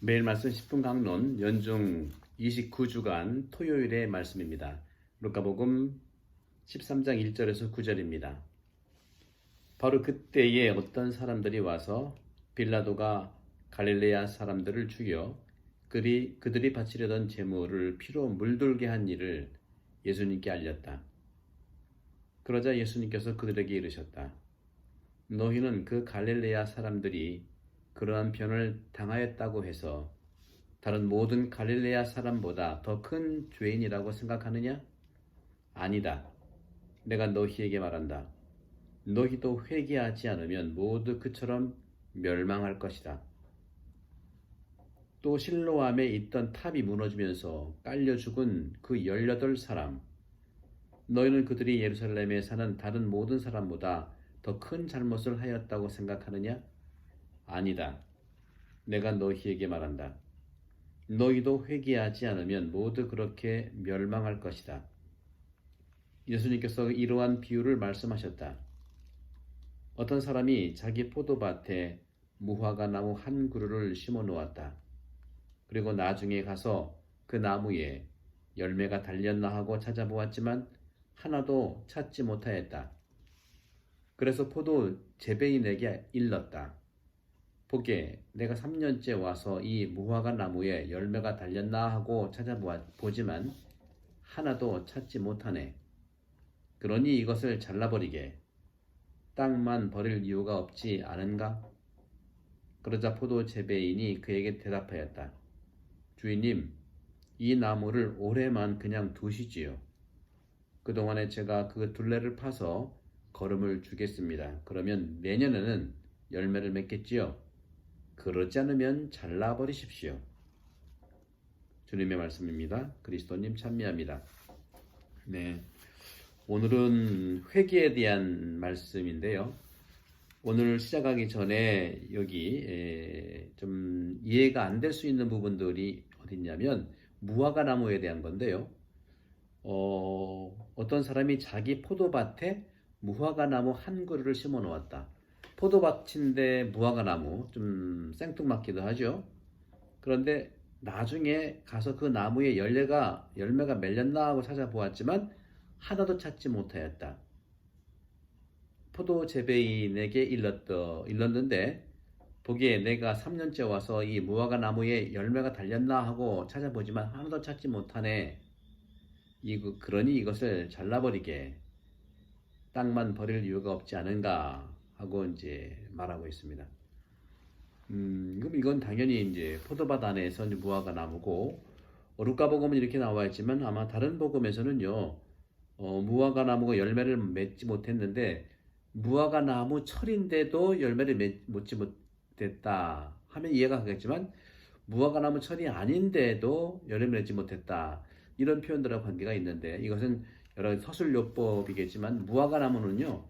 매일 말씀 10분 강론 연중 29주간 토요일의 말씀입니다. 루카복음 13장 1절에서 9절입니다. 바로 그때에 어떤 사람들이 와서 빌라도가 갈릴레아 사람들을 죽여 그들이 바치려던 제물을 피로 물들게 한 일을 예수님께 알렸다. 그러자 예수님께서 그들에게 이르셨다. 너희는 그 갈릴레아 사람들이 그러한 변을 당하였다고 해서 다른 모든 갈릴레아 사람보다 더 큰 죄인이라고 생각하느냐? 아니다. 내가 너희에게 말한다. 너희도 회개하지 않으면 모두 그처럼 멸망할 것이다. 또 실로암에 있던 탑이 무너지면서 깔려 죽은 그 18사람, 너희는 그들이 예루살렘에 사는 다른 모든 사람보다 더 큰 잘못을 하였다고 생각하느냐? 아니다. 내가 너희에게 말한다. 너희도 회개하지 않으면 모두 그렇게 멸망할 것이다. 예수님께서 이러한 비유를 말씀하셨다. 어떤 사람이 자기 포도밭에 무화과 나무 한 그루를 심어 놓았다. 그리고 나중에 가서 그 나무에 열매가 달렸나 하고 찾아보았지만 하나도 찾지 못하였다. 그래서 포도 재배인에게 일렀다. 보게, 내가 3년째 와서 이 무화과 나무에 열매가 달렸나 하고 찾아보지만 하나도 찾지 못하네. 그러니 이것을 잘라버리게. 땅만 버릴 이유가 없지 않은가? 그러자 포도 재배인이 그에게 대답하였다. 주인님, 이 나무를 올해만 그냥 두시지요. 그동안에 제가 그 둘레를 파서 거름을 주겠습니다. 그러면 내년에는 열매를 맺겠지요. 그러지 않으면 잘라버리십시오. 주님의 말씀입니다. 그리스도님 참미합니다. 네, 오늘은 회개에 대한 말씀인데요. 오늘 시작하기 전에 여기 좀 이해가 안 될 수 있는 부분들이 어딨냐면 무화과 나무에 대한 건데요. 어떤 사람이 자기 포도밭에 무화과 나무 한 그루를 심어 놓았다. 포도밭인데 무화과 나무 좀 생뚱맞기도 하죠. 그런데 나중에 가서 그 나무에 열매가 맺렸나 하고 찾아보았지만 하나도 찾지 못하였다. 포도 재배인에게 일렀는데 보기에 내가 3년째 와서 이 무화과 나무에 열매가 달렸나 하고 찾아보지만 하나도 찾지 못하네. 그러니 이것을 잘라버리게. 땅만 버릴 이유가 없지 않은가 하고 이제 말하고 있습니다. 그럼 이건 당연히 이제 포도밭 안에서 무화과 나무고, 루카복음은 이렇게 나와 있지만 아마 다른 복음에서는요, 무화과 나무가 열매를 맺지 못했는데 무화과 나무 철인데도 열매를 맺지 못했다 하면 이해가 가겠지만, 무화과 나무 철이 아닌데도 열매를 맺지 못했다, 이런 표현들하고 관계가 있는데, 이것은 여러 서술요법이겠지만 무화과 나무는요,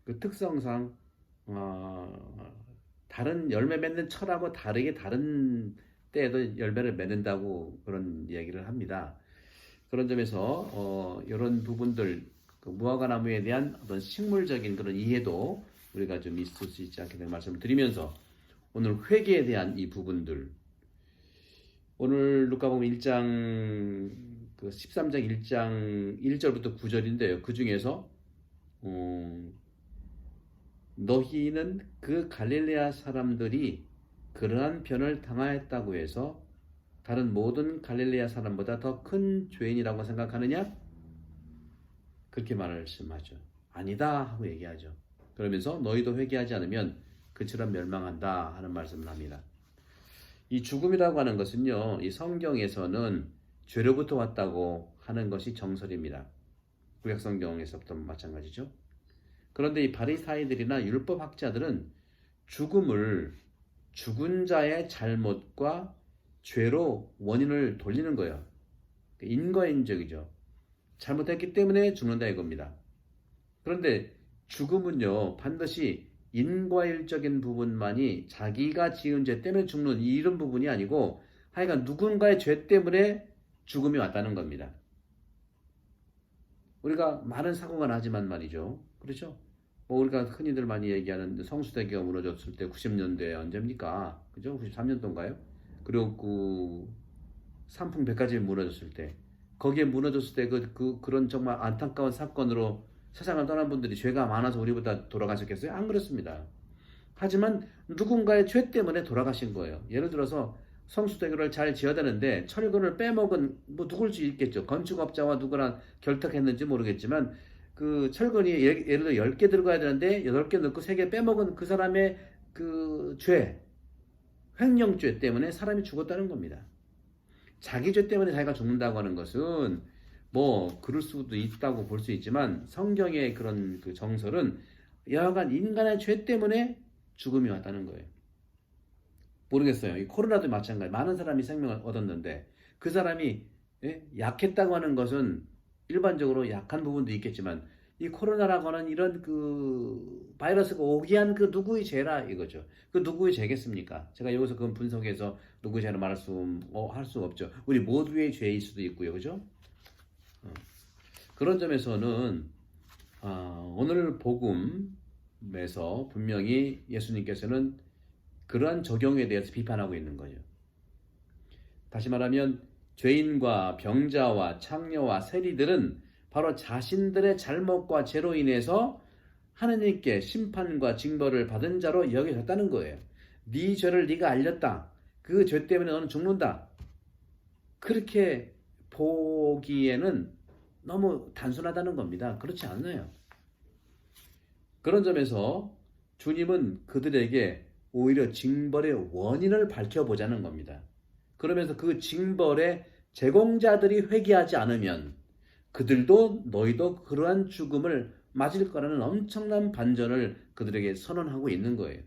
그 특성상 다른 열매 맺는 철하고 다르게 다른 때에도 열매를 맺는다고 그런 이야기를 합니다. 그런 점에서 이런 부분들, 그 무화과 나무에 대한 어떤 식물적인 그런 이해도 우리가 좀 있을 수 있지 않겠냐는 말씀을 드리면서, 오늘 회개에 대한 이 부분들, 오늘 루카복음 1장 13장 1장 1절부터 9절인데요. 그 중에서 너희는 그 갈릴레아 사람들이 그러한 변을 당하였다고 해서 다른 모든 갈릴레아 사람보다 더 큰 죄인이라고 생각하느냐? 그렇게 말씀하죠. 아니다 하고 얘기하죠. 그러면서 너희도 회개하지 않으면 그처럼 멸망한다 하는 말씀을 합니다. 이 죽음이라고 하는 것은요, 이 성경에서는 죄로부터 왔다고 하는 것이 정설입니다. 구약 성경에서부터 마찬가지죠. 그런데 이 바리사이들이나 율법학자들은 죽음을 죽은 자의 잘못과 죄로 원인을 돌리는 거예요. 인과인적이죠. 잘못했기 때문에 죽는다 이겁니다. 그런데 죽음은요, 반드시 인과일적인 부분만이, 자기가 지은 죄 때문에 죽는 이런 부분이 아니고 하여간 누군가의 죄 때문에 죽음이 왔다는 겁니다. 우리가 많은 사고가 나지만 말이죠. 그렇죠? 우리가 흔히들 많이 얘기하는 성수대교가 무너졌을 때 90년대 언제입니까? 그죠? 93년도인가요? 그리고 그 삼풍백화점이 무너졌을 때, 거기에 무너졌을 때 그런 정말 안타까운 사건으로 세상을 떠난 분들이 죄가 많아서 우리보다 돌아가셨겠어요? 안 그렇습니다. 하지만 누군가의 죄 때문에 돌아가신 거예요. 예를 들어서 성수대교를 잘 지어야 되는데 철근을 빼먹은 뭐 누굴 수 있겠죠. 건축업자와 누구랑 결탁했는지 모르겠지만 그 철근이 예를 들어 10개 들어가야 되는데 8개 넣고 3개 빼먹은 그 사람의 그 죄, 횡령죄 때문에 사람이 죽었다는 겁니다. 자기 죄 때문에 자기가 죽는다고 하는 것은 뭐 그럴 수도 있다고 볼 수 있지만 성경의 그런 그 정설은 여하간 인간의 죄 때문에 죽음이 왔다는 거예요. 모르겠어요. 이 코로나도 마찬가지. 많은 사람이 생명을 얻었는데 그 사람이 약했다고 하는 것은 일반적으로 약한 부분도 있겠지만 이 코로나라고 하는 이런 그 바이러스가 오게 한 그 누구의 죄라 이거죠. 그 누구의 죄겠습니까? 제가 여기서 그건 분석해서 누구의 죄를 말할 할 수 없죠. 우리 모두의 죄일 수도 있고요. 그죠? 그런 점에서는 오늘 복음에서 분명히 예수님께서는 그러한 적용에 대해서 비판하고 있는 거예요. 다시 말하면 죄인과 병자와 창녀와 세리들은 바로 자신들의 잘못과 죄로 인해서 하느님께 심판과 징벌을 받은 자로 여겨졌다는 거예요. 네 죄를 네가 알렸다. 그 죄 때문에 너는 죽는다. 그렇게 보기에는 너무 단순하다는 겁니다. 그렇지 않아요. 그런 점에서 주님은 그들에게 오히려 징벌의 원인을 밝혀보자는 겁니다. 그러면서 그 징벌의 제공자들이 회개하지 않으면 그들도 너희도 그러한 죽음을 맞을 거라는 엄청난 반전을 그들에게 선언하고 있는 거예요.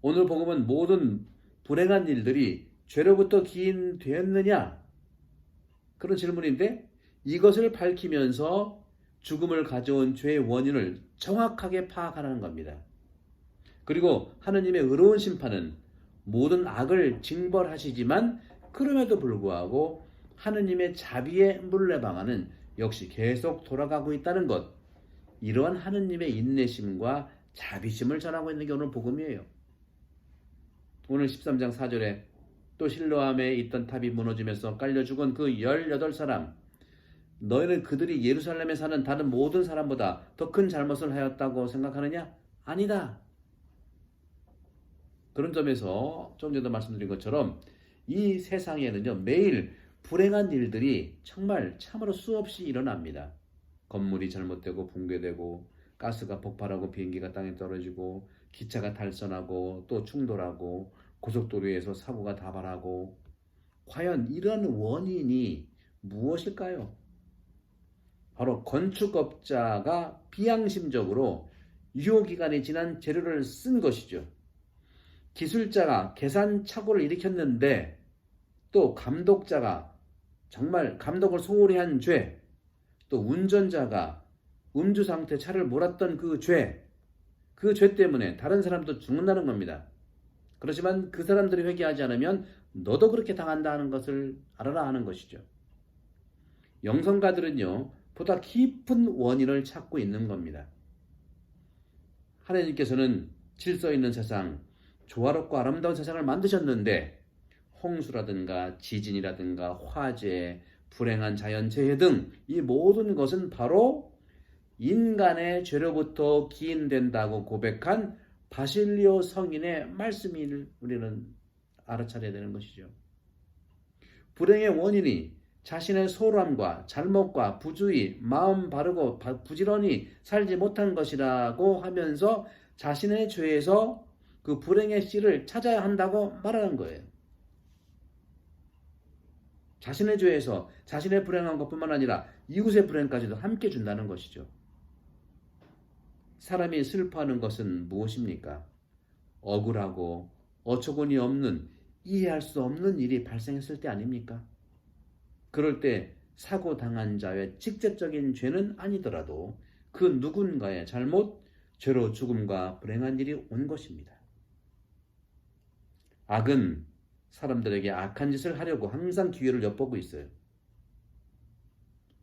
오늘 복음은 모든 불행한 일들이 죄로부터 기인되었느냐? 그런 질문인데 이것을 밝히면서 죽음을 가져온 죄의 원인을 정확하게 파악하라는 겁니다. 그리고 하느님의 의로운 심판은 모든 악을 징벌하시지만 그럼에도 불구하고 하느님의 자비의 물레방아는 역시 계속 돌아가고 있다는 것. 이러한 하느님의 인내심과 자비심을 전하고 있는 게 오늘 복음이에요. 오늘 13장 4절에 또 실로암에 있던 탑이 무너지면서 깔려 죽은 그 18사람. 너희는 그들이 예루살렘에 사는 다른 모든 사람보다 더 큰 잘못을 하였다고 생각하느냐? 아니다. 그런 점에서 좀 전에 말씀드린 것처럼 이 세상에는요 매일 불행한 일들이 정말 참으로 수없이 일어납니다. 건물이 잘못되고 붕괴되고 가스가 폭발하고 비행기가 땅에 떨어지고 기차가 탈선하고 또 충돌하고 고속도로에서 사고가 다발하고 과연 이런 원인이 무엇일까요? 바로 건축업자가 비양심적으로 유효기간이 지난 재료를 쓴 것이죠. 기술자가 계산 착오를 일으켰는데 또 감독자가 정말 감독을 소홀히 한 죄, 또 운전자가 음주 상태 차를 몰았던 그 죄 때문에 다른 사람도 죽는다는 겁니다. 그렇지만 그 사람들이 회개하지 않으면 너도 그렇게 당한다는 것을 알아라 하는 것이죠. 영성가들은요 보다 깊은 원인을 찾고 있는 겁니다. 하나님께서는 질서 있는 세상, 조화롭고 아름다운 세상을 만드셨는데 홍수라든가 지진이라든가 화재, 불행한 자연재해 등 이 모든 것은 바로 인간의 죄로부터 기인된다고 고백한 바실리오 성인의 말씀을 우리는 알아차려야 되는 것이죠. 불행의 원인이 자신의 소홀함과 잘못과 부주의, 마음 바르고 부지런히 살지 못한 것이라고 하면서 자신의 죄에서 그 불행의 씨를 찾아야 한다고 말하는 거예요. 자신의 죄에서 자신의 불행한 것뿐만 아니라 이웃의 불행까지도 함께 준다는 것이죠. 사람이 슬퍼하는 것은 무엇입니까? 억울하고 어처구니 없는 이해할 수 없는 일이 발생했을 때 아닙니까? 그럴 때 사고 당한 자의 직접적인 죄는 아니더라도 그 누군가의 잘못, 죄로 죽음과 불행한 일이 온 것입니다. 악은 사람들에게 악한 짓을 하려고 항상 기회를 엿보고 있어요.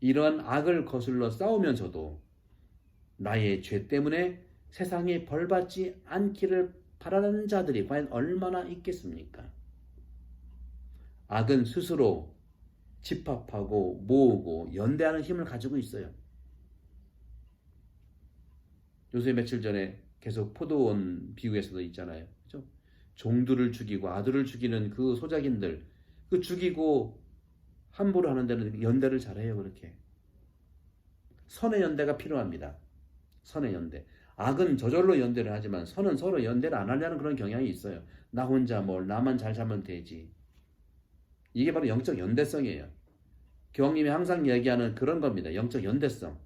이러한 악을 거슬러 싸우면서도 나의 죄 때문에 세상에 벌받지 않기를 바라는 자들이 과연 얼마나 있겠습니까? 악은 스스로 집합하고 모으고 연대하는 힘을 가지고 있어요. 요새 며칠 전에 계속 포도원 비유에서도 있잖아요. 그죠? 종들을 죽이고 아들을 죽이는 그 소작인들, 그 죽이고 함부로 하는 데는 연대를 잘해요. 그렇게 선의 연대가 필요합니다. 선의 연대. 악은 저절로 연대를 하지만 선은 서로 연대를 안 하려는 그런 경향이 있어요. 나 혼자 나만 잘 살면 되지. 이게 바로 영적 연대성이에요. 교황님이 항상 이야기하는 그런 겁니다. 영적 연대성.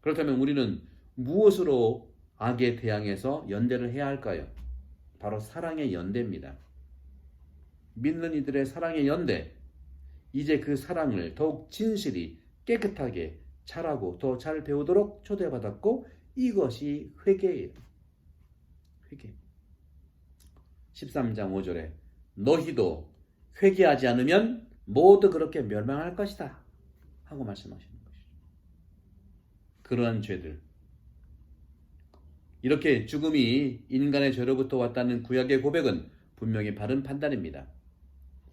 그렇다면 우리는 무엇으로 악에 대항해서 연대를 해야 할까요? 바로 사랑의 연대입니다. 믿는 이들의 사랑의 연대. 이제 그 사랑을 더욱 진실히 깨끗하게 잘하고 더 잘 배우도록 초대받았고 이것이 회개예요. 회개. 13장 5절에 너희도 회개하지 않으면 모두 그렇게 멸망할 것이다 하고 말씀하시는 것이죠. 그러한 죄들. 이렇게 죽음이 인간의 죄로부터 왔다는 구약의 고백은 분명히 바른 판단입니다.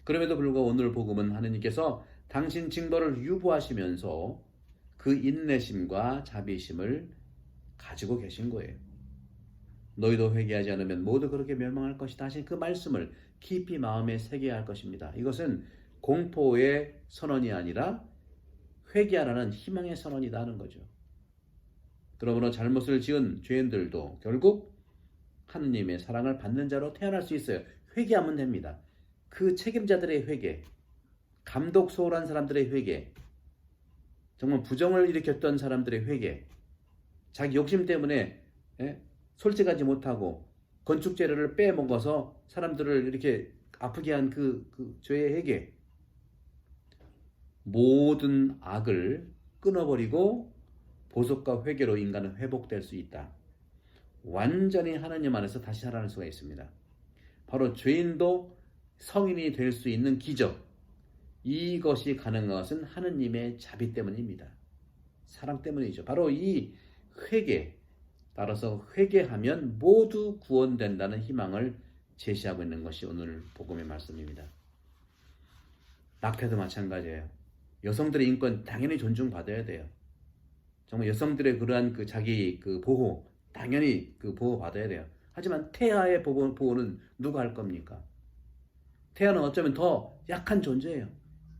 그럼에도 불구하고 오늘 복음은 하느님께서 당신 징벌을 유보하시면서 그 인내심과 자비심을 가지고 계신 거예요. 너희도 회개하지 않으면 모두 그렇게 멸망할 것이다 하신 그 말씀을 깊이 마음에 새겨야 할 것입니다. 이것은 공포의 선언이 아니라 회개하라는 희망의 선언이다 하는 거죠. 그러므로 잘못을 지은 죄인들도 결국 하느님의 사랑을 받는 자로 태어날 수 있어요. 회개하면 됩니다. 그 책임자들의 회개, 감독 소홀한 사람들의 회개, 정말 부정을 일으켰던 사람들의 회개, 자기 욕심 때문에 솔직하지 못하고 건축 재료를 빼먹어서 사람들을 이렇게 아프게 한 그 죄의 회개, 모든 악을 끊어버리고 보석과 회개로 인간은 회복될 수 있다. 완전히 하나님 안에서 다시 살아날 수가 있습니다. 바로 죄인도 성인이 될 수 있는 기적, 이것이 가능한 것은 하느님의 자비 때문입니다. 사랑 때문이죠. 바로 이 회개, 따라서 회개하면 모두 구원된다는 희망을 제시하고 있는 것이 오늘 복음의 말씀입니다. 낙태도 마찬가지예요. 여성들의 인권 당연히 존중받아야 돼요. 정말 여성들의 그러한 자기 보호, 당연히 보호받아야 돼요. 하지만 태아의 보호는 누가 할 겁니까? 태아는 어쩌면 더 약한 존재예요.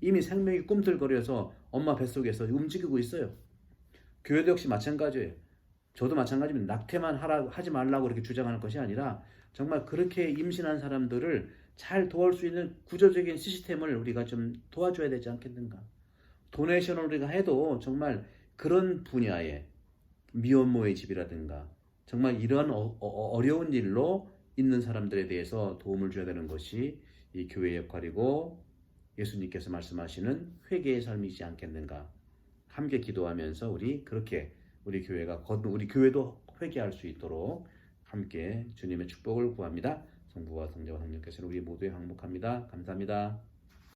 이미 생명이 꿈틀거려서 엄마 뱃속에서 움직이고 있어요. 교회도 역시 마찬가지예요. 저도 마찬가지입니다. 낙태만 하지 말라고 이렇게 주장하는 것이 아니라 정말 그렇게 임신한 사람들을 잘 도울 수 있는 구조적인 시스템을 우리가 좀 도와줘야 되지 않겠는가. 도네이션을 우리가 해도 정말 그런 분야에 미혼모의 집이라든가 정말 이런 어려운 일로 있는 사람들에 대해서 도움을 줘야 되는 것이 이 교회의 역할이고 예수님께서 말씀하시는 회개의 삶이지 않겠는가. 함께 기도하면서 그렇게 우리 교회도 회개할 수 있도록 함께 주님의 축복을 구합니다. 성부와 성자와 성령께서는 우리 모두에 항복합니다. 감사합니다.